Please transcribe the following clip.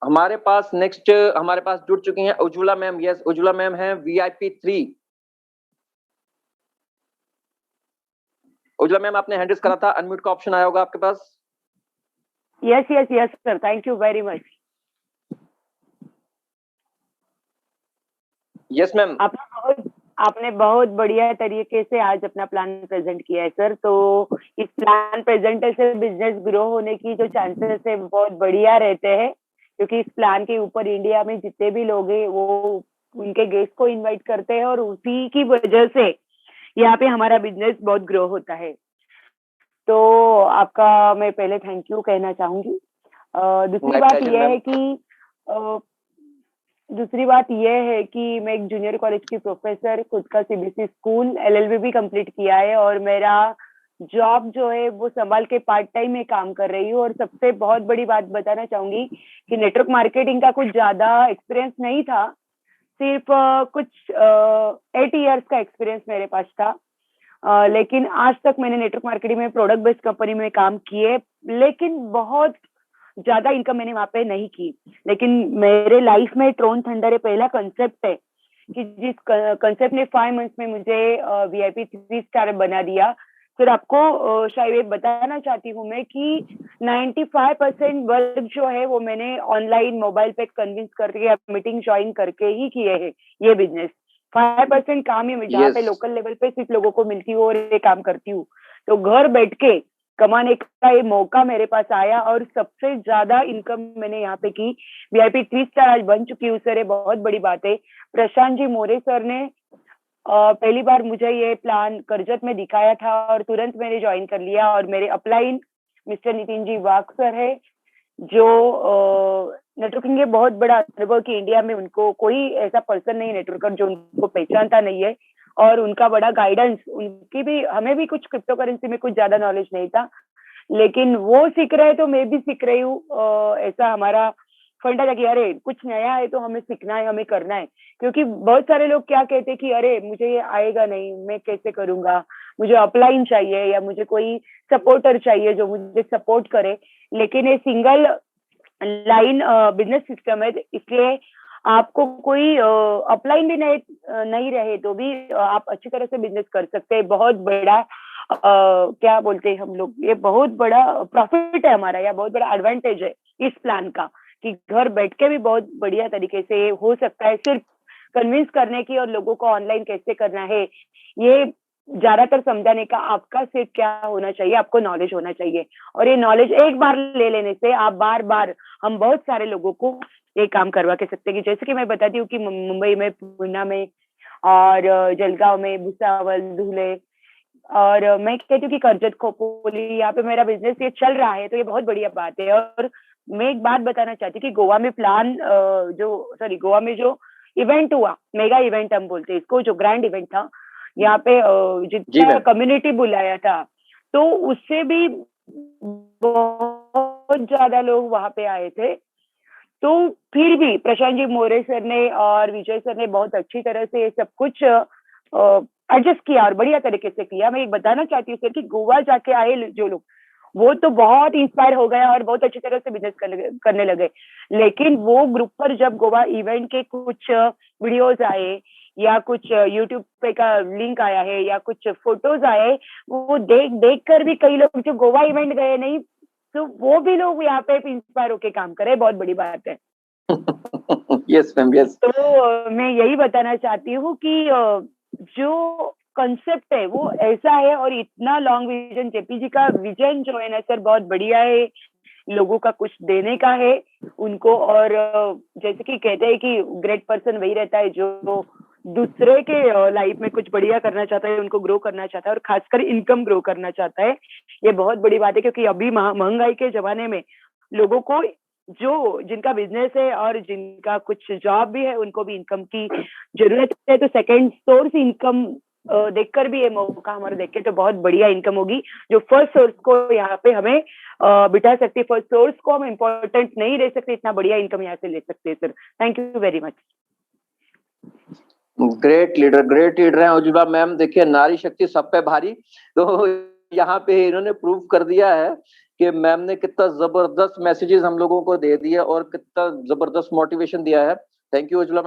हमारे पास नेक्स्ट हमारे पास जुड़ चुकी हैं Ujjwala ma'am. Yes, Ujjwala ma'am है VIP3। उज्ज्वला मैम, आपने हैंड रेज करा था, अनम्यूट का ऑप्शन आया होगा आपके पास। Yes yes yes sir, thank you very much. Yes ma'am. आपने बहुत बढ़िया तरीके से आज अपना प्लान प्रेजेंट किया है सर। तो इस प्लान प्रेजेंटेशन से बिजनेस ग्रो होने की जो चांसेस है बहुत बढ़िया रहते हैं, क्योंकि इस प्लान के ऊपर इंडिया में जितने भी लोग हैं वो उनके गेस्ट को इनवाइट करते हैं और उसी की वजह से यहाँ पे हमारा बिजनेस बहुत ग्रो होता है। तो आपका मैं पहले थैंक यू कहना चाहूंगी। दूसरी बात यह है कि मैं एक जूनियर कॉलेज की प्रोफेसर, खुद का CBSE स्कूल LLB भी कंप्लीट किया है और मेरा जॉब जो है वो संभाल के पार्ट टाइम में काम कर रही हूँ। और सबसे बहुत बड़ी बात बताना चाहूंगी कि नेटवर्क मार्केटिंग का कुछ ज्यादा एक्सपीरियंस नहीं था, सिर्फ कुछ 8 इयर्स का एक्सपीरियंस मेरे पास था। लेकिन आज तक मैंने नेटवर्क मार्केटिंग में प्रोडक्ट बेस्ड कंपनी में काम किए, लेकिन बहुत ज्यादा इनकम मैंने वहां पे नहीं की। लेकिन मेरे लाइफ में ट्रोन थंडर पहला कंसेप्ट है कि जिस कंसेप्ट ने 5 मंथ्स में मुझे VIP 3 स्टार बना दिया। फिर आपको शायद बताना चाहती हूँ मैं कि 95% वर्क जो है वो मैंने ऑनलाइन मोबाइल पे कन्विंस करके या मीटिंग ज्वाइन करके ही किए हैं। ये बिजनेस 5% काम ही जहाँ पे लोकल लेवल पे सिर्फ लोगों को मिलती हूँ और ये काम करती हूँ। तो घर बैठ के कमाने का ये मौका मेरे पास आया और सबसे ज्यादा इनकम मैंने यहाँ पे की। VIP 3 स्टार आज बन चुकी हूँ सर, ये बहुत बड़ी बात है। प्रशांत जी मोरे सर ने पहली बार मुझे ये प्लान करजत में दिखाया था और तुरंत मैंने ज्वाइन कर लिया। और मेरे अपलाइन मिस्टर नितिन जी वाक सर है, जो नेटवर्किंग के बहुत बड़ा अनुभव कि इंडिया में उनको कोई ऐसा पर्सन नहीं नेटवर्कर जो उनको पहचानता नहीं है। और उनका बड़ा गाइडेंस, उनकी भी हमें भी कुछ क्रिप्टो करेंसी में कुछ ज्यादा नॉलेज नहीं था, लेकिन वो सीख रहे तो मैं भी सीख रही हूँ। ऐसा हमारा फंडा था कि अरे कुछ नया है तो हमें सीखना है, हमें करना है। क्योंकि बहुत सारे लोग क्या कहते हैं कि अरे मुझे ये आएगा नहीं, मैं कैसे करूंगा, मुझे अपलाइन चाहिए या मुझे कोई सपोर्टर चाहिए जो मुझे सपोर्ट करे। लेकिन ये सिंगल लाइन बिजनेस सिस्टम है, इसलिए आपको कोई अपलाइन भी नहीं रहे तो भी आप अच्छी तरह से बिजनेस कर सकते हैं। बहुत बड़ा क्या बोलते हैं हम लोग, ये बहुत बड़ा प्रॉफिट है हमारा, या बहुत बड़ा एडवांटेज है इस प्लान का कि घर बैठ के भी बहुत बढ़िया तरीके से हो सकता है। सिर्फ कन्विंस करने की और लोगों को ऑनलाइन कैसे करना है, ये ज्यादातर समझाने का आपका सिर्फ क्या होना चाहिए, आपको नॉलेज होना चाहिए। और ये नॉलेज एक बार ले लेने से आप बार बार हम बहुत सारे लोगों को ये काम करवा के सकते हैं। कि जैसे कि मैं बताती हूँ कि मुंबई में, पुणे में और जलगांव में, भुसावल, धुले, और मैं कहती हूँ कि कर्जत, खोपोली, यहाँ पे मेरा बिजनेस ये चल रहा है, तो ये बहुत बढ़िया बात है। और मैं एक बात बताना चाहती हूँ कि गोवा में गोवा में जो इवेंट हुआ, मेगा इवेंट हम बोलते हैं इसको, जो ग्रैंड इवेंट था, यहाँ पे जितना कम्युनिटी बुलाया था, तो उससे भी बहुत ज्यादा लोग वहां पे आए थे। तो फिर भी प्रशांत जी मोरे सर ने और विजय सर ने बहुत अच्छी तरह से ये सब कुछ एडजस्ट किया और बढ़िया तरीके से किया। मैं एक बताना चाहती हूँ सर कि गोवा जाके आए जो लोग, वो तो बहुत इंस्पायर हो गया और बहुत अच्छी तरह से बिजनेस करने लगे। लेकिन वो ग्रुप पर जब गोवा इवेंट के कुछ वीडियोस आए या कुछ यूट्यूब पे का लिंक आया है या कुछ फोटोज आए, वो देख कर भी कई लोग जो गोवा इवेंट गए नहीं, तो वो भी लोग यहाँ पे इंस्पायर होके काम करे, बहुत बड़ी बात है। Yes ma'am, yes. तो मैं यही बताना चाहती हूँ कि जो कंसेप्ट है वो ऐसा है और इतना लॉन्ग विजन, जेपी जी का विजन जो है ना सर बहुत बढ़िया है, लोगों का कुछ देने का है उनको। और जैसे कि कहते हैं कि ग्रेट पर्सन वही रहता है जो दूसरे के लाइफ में कुछ बढ़िया करना चाहता है, उनको ग्रो करना चाहता है और खासकर इनकम ग्रो करना चाहता है। ये बहुत बड़ी बात है, क्योंकि अभी महंगाई के जमाने में लोगों को, जो जिनका बिजनेस है और जिनका कुछ जॉब भी है, उनको भी इनकम की जरूरत है। तो सेकंड सोर्स इनकम देखकर भी ये मौका हमारा देख के तो बहुत बढ़िया इनकम होगी, जो फर्स्ट सोर्स को यहाँ पे हमें बिठा सकती है। फर्स्ट सोर्स को हम इम्पोर्टेंट नहीं ले सकते, इतना बढ़िया इनकम यहाँ से ले सकते हैं sir. Thank you very much. Great leader हैं उज्ज्वला मैम। देखिए, नारी शक्ति सब पे भारी। तो यहाँ पे इन्होंने प्रूव कर दिया है कि मैम ने कितना ज़बरदस्त मैसेजेस हम लोगों को दे दिया और कितना ज़बरदस्त मोटिवेशन दिया है। Thank you Ujjwala